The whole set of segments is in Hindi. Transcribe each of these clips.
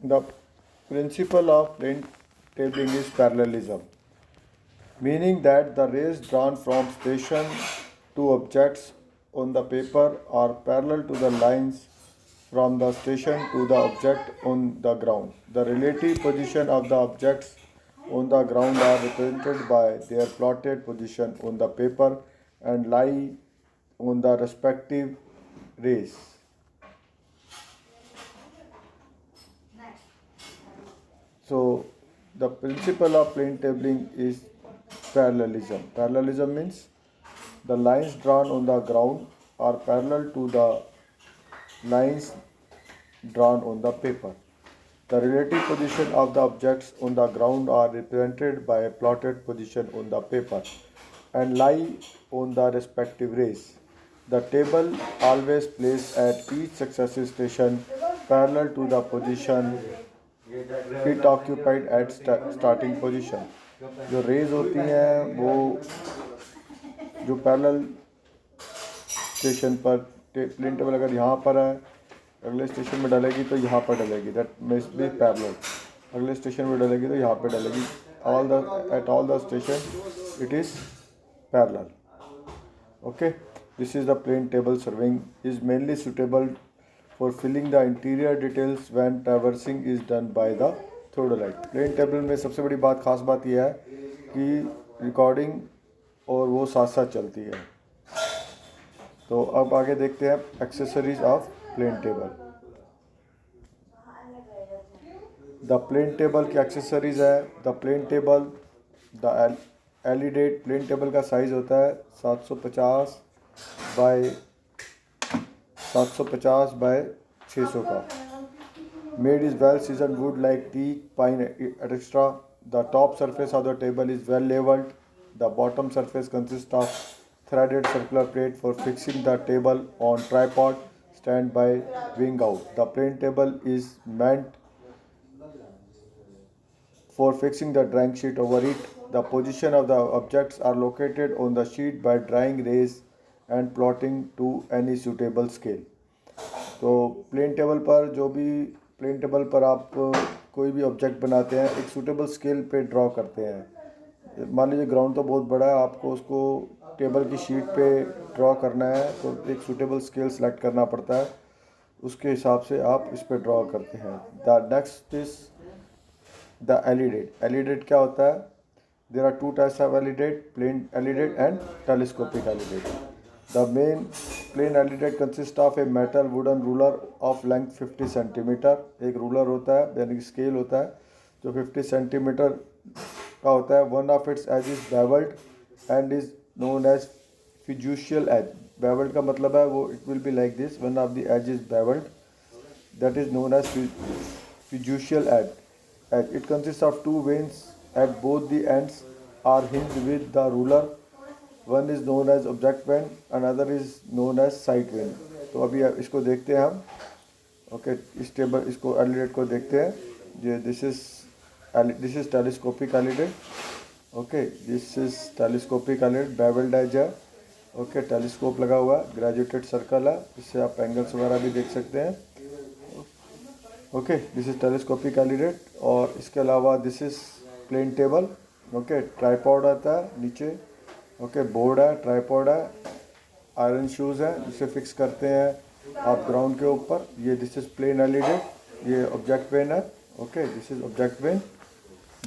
The principle of plane tabling is parallelism, meaning that the rays drawn from station to objects on the paper are parallel to the lines from the station to the object on the ground. The relative position of the objects on the ground are represented by their plotted position on the paper and lie on the respective rays. So, the principle of plane tabling is parallelism. Parallelism means the lines drawn on the ground are parallel to the lines drawn on the paper. The relative position of the objects on the ground are represented by a plotted position on the paper and lie on the respective rays. The table always placed at each successive station parallel to the position it occupied at starting position. जो रेज होती हैं वो जो पैरेलल स्टेशन पर प्लेन टेबल अगर यहाँ पर है अगले स्टेशन में डलेगी तो यहाँ पर डलेगी, दैट मस्ट बी पैरेलल. अगले स्टेशन में डलेगी तो यहाँ पर डलेगी. At all the station it is parallel. Okay, this is the plane table surveying is mainly suitable for filling the interior details when traversing is done by the theodolite. Plane table में सबसे बड़ी बात खास बात यह है कि रिकॉर्डिंग और वो साथ साथ चलती है. तो अब आगे देखते हैं accessories of plane table. The plane table की एक्सेसरीज है. The plane table the alidade plane table का साइज़ होता है 750 बाय 600 का. Made is well seasoned wood like teak, pine, etc. The top surface of the table is well leveled. The bottom surface consists of threaded circular plate for fixing the table on tripod stand by wing out. The plane table is meant for fixing the drawing sheet over it. The position of the objects are located on the sheet by drawing rays and plotting to any suitable scale. तो प्लेन टेबल पर आप कोई भी ऑब्जेक्ट बनाते हैं एक सूटेबल स्केल पे ड्रॉ करते हैं. मान लीजिए ग्राउंड तो बहुत बड़ा है, आपको उसको टेबल की शीट पे ड्रॉ करना है तो एक सूटेबल स्केल सेलेक्ट करना पड़ता है, उसके हिसाब से आप इस पे ड्रॉ करते हैं. The next is the alidade. Alidade क्या होता है? There are two types of alidade, plane alidade and telescopic alidade. The main plane eledate consists of a metal wooden ruler of length 50 centimeter. एक रूलर होता है यानी स्केल होता है जो 50 सेंटीमीटर का होता है. One of its edge is beveled and is known as fiducial edge. Beveled का मतलब है वो it will be like this. One of the edge is beveled, that is known as fiducial edge. It consists of two vanes at both the ends are hinged with the ruler. One is known as object vane, another is known as sight vane. तो अभी इसको देखते हैं हम. ओके, इस टेबल इसको एलिडेट को देखते हैं. ये this is telescopic alidade. Okay, this is telescopic alidade. Bevelled edge है. ओके, टेलीस्कोप लगा हुआ है, ग्रेजुएटेड सर्कल है, इससे आप एंगल्स वगैरह भी देख सकते हैं. Okay, this is telescopic alidade. और इसके अलावा this is plane table. Okay, tripod आता है नीचे. ओके, बोर्ड है, ट्राईपॉड है, आयरन शूज़ हैं जिसे फिक्स करते हैं आप ग्राउंड के ऊपर. ये दिस इज़ प्लेन एलिडेट. ये ऑब्जेक्ट वेन है. Okay, this is object vane.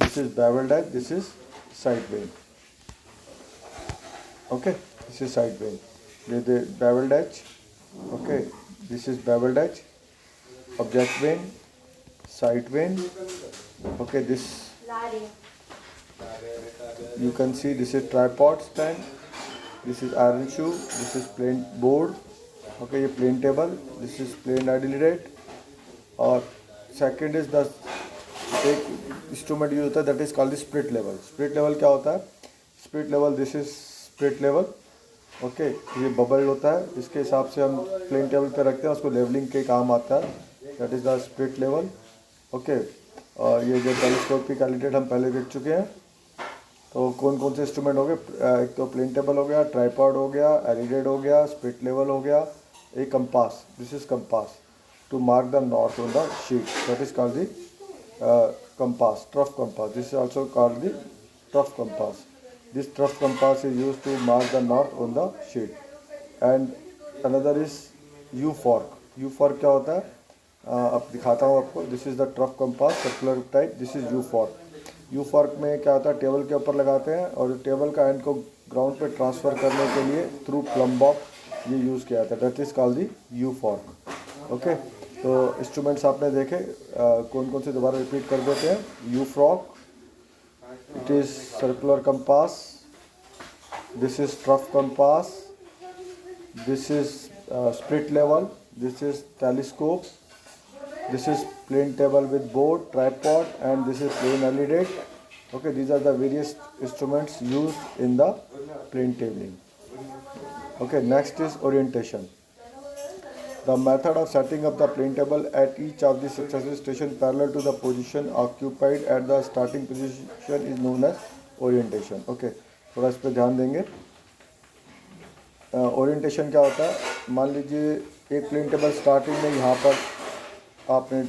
This is bevelled edge. This is side vane. Okay, this is side vane. ये bevelled edge. Okay, this is bevelled edge, object vane, side vane. Okay, this you can see this is tripod stand, this is iron shoe, this is plain board. Okay, ये plain table, this is plain eledate. और second is the एक instrument यूज होता है that is called the split level. Split level क्या होता है? Split level, this is split level. Okay, ये बबल होता है, इसके हिसाब से हम प्लेन टेबल पे रखते हैं, उसको लेवलिंग के काम आता है. That is the split level. Okay, और ये जो टेलीस्कोपिक एलिडेट हम पहले देख चुके हैं. तो कौन कौन से इंस्ट्रूमेंट हो गए? एक तो प्लेन टेबल हो गया, ट्राईपॉड हो गया, एलिडेट हो गया, स्प्लिट लेवल हो गया, एक compass. This is compass to mark the north on the sheet. That is called the compass, trough compass. This is also called the trough compass. This trough compass is used to mark the north on the sheet. And another is U fork. U fork क्या होता है? अब दिखाता हूँ आपको. This is the trough compass circular type. This is you fork. You fork में क्या होता है, टेबल के ऊपर लगाते हैं और टेबल का एंड को ग्राउंड पे ट्रांसफ़र करने के लिए थ्रू प्लम बॉब ये यूज़ किया जाता है. That is called the you fork. Okay, तो इंस्ट्रूमेंट्स आपने देखे, कौन कौन से दोबारा रिपीट कर देते हैं. You frock, it is circular compass. This is trough compass. This is split level. This is telescope. This is plane table with board, tripod, and this is plane early date. Okay, these are the various instruments used in the plane tabling. Okay, next is orientation. The method of setting up the plane table at each of the successive stations parallel to the position occupied at the starting position is known as orientation. Okay, थोड़ा इस पर ध्यान देंगे. ओरिएंटेशन क्या होता है. मान लीजिए एक प्लेन टेबल स्टार्टिंग में यहाँ पर आपने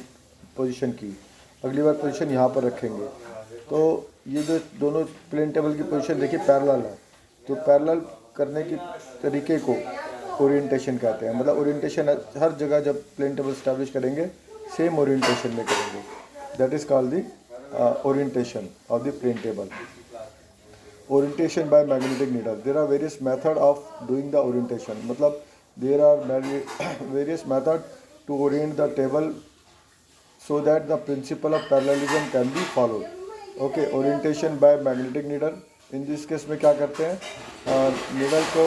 पोजीशन की, अगली बार पोजीशन यहाँ पर रखेंगे, तो ये जो दोनों प्लेन टेबल की पोजीशन देखिए पैरेलल है, तो पैरेलल करने की तरीके को ओरिएंटेशन कहते हैं. मतलब ओरिएंटेशन हर जगह जब प्लेन टेबल स्टैब्लिश करेंगे सेम ओरिएंटेशन में करेंगे. That is called the orientation of the plane table. Orientation by magnetic needle. There are various method of doing the orientation. मतलब there are various method to orient the table so that the principle of parallelism can be followed. Okay, orientation by magnetic needle. In this case में क्या करते हैं, needle को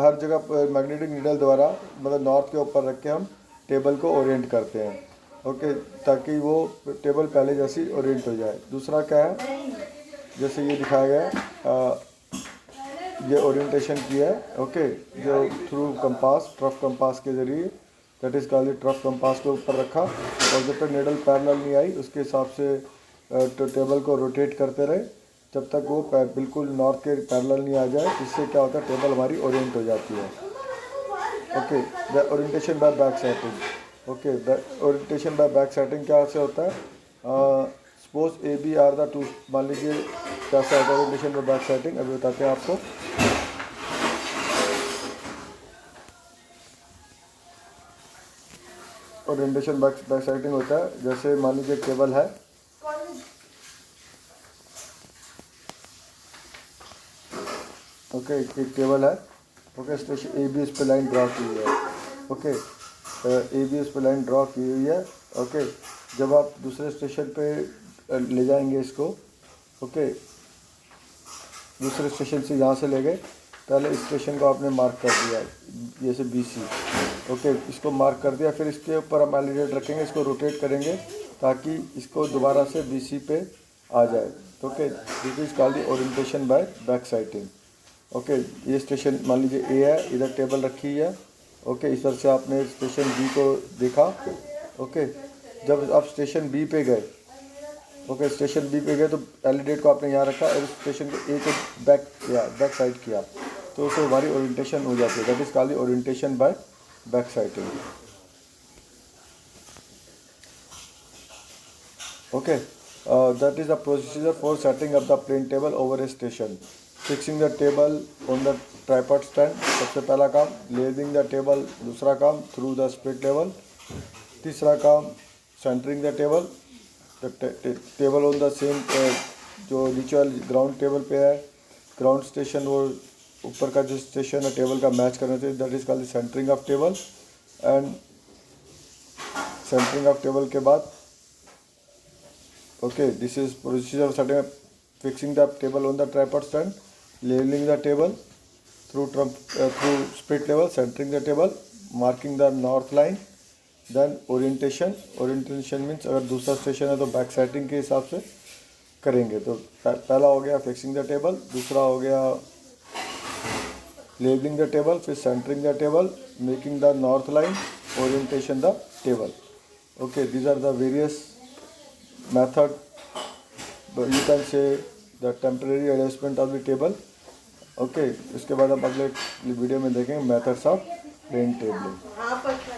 हर जगह मैग्नेटिक नीडल द्वारा मतलब नॉर्थ के ऊपर रख के हम टेबल को ओरिएंट करते हैं. ओके, ताकि वो टेबल पहले जैसी ओरिएंट हो जाए. दूसरा क्या है, जैसे ये दिखाया गया, ये ओरिएंटेशन किया है. ओके, जो थ्रू कंपास, ट्रफ कंपास के ज़रिए, that is called trough compass को ऊपर रखा और जब तक नीडल पैरेलल नहीं आई उसके हिसाब से तो टेबल को रोटेट करते रहे जब तक वो बिल्कुल नॉर्थ के पैरेलल नहीं आ जाए. इससे क्या होता है, टेबल हमारी ओरिएंट हो जाती है. Okay, the orientation by back setting. Okay, the orientation by back setting क्या से होता है. Suppose A B are the two, मान लीजिए कैसा होता है ओरिएंटेशन बाय बैक सेटिंग, अभी बताते हैं आपको. ओरिएंटेशन बैक सेटिंग होता है, जैसे मान लीजिए टेबल है, ओके, एक टेबल है. ओके, स्टेशन ए बी इस पर लाइन ड्रॉ की हुई है. ओके, ए बी इस पर लाइन ड्रॉ की हुई है. ओके, जब आप दूसरे स्टेशन पे ले जाएंगे इसको, ओके, दूसरे स्टेशन से यहाँ से ले गए, पहले इस स्टेशन को आपने मार्क कर दिया जैसे बी सी. ओके, इसको मार्क कर दिया, फिर इसके ऊपर हम एलिडेट रखेंगे, इसको रोटेट करेंगे ताकि इसको दोबारा से बी सी पे आ जाए. Okay, this is called the orientation by back sighting. Okay, ये स्टेशन मान लीजिए ए है, इधर टेबल रखी है. ओके, इस तरह से आपने स्टेशन बी को देखा. ओके, जब आप स्टेशन बी पे गए, ओके, स्टेशन बी पे गए तो एलिडेट को आपने यहाँ रखा और स्टेशन को ए को बैक किया, बैक साइड किया, तो उससे हमारी ओरिएंटेशन हो जाती है. That is called the orientation by back sighting. Okay, that is the procedure for setting up the plane table over a station. Fixing the table on the tripod stand, सबसे पहला काम. लेवलिंग द टेबल, दूसरा काम. थ्रू द स्प्लिट लेवल, तीसरा काम. Centring the table, table on the same, जो नीचे वाली ग्राउंड टेबल पे है, ग्राउंड स्टेशन वो ऊपर का जो स्टेशन है टेबल का मैच करना चाहिए. That is called centring of table. And centring of table के बाद, okay, this is procedure setting fixing the table on the tripod stand, levelling the table through split level, centring the table, marking the north line, then orientation. Orientation means अगर दूसरा स्टेशन है तो बैक साइटिंग के हिसाब से करेंगे. तो पहला हो गया फिक्सिंग द टेबल, दूसरा हो गया लेबलिंग द टेबल, फिर centring the table, making the north line, orientation the table. Okay, these are the various method. You can say the temporary adjustment of the table. Okay, इसके बाद हम अगले वीडियो में देखेंगे मेथड्स ऑफ प्लेन टेबलिंग.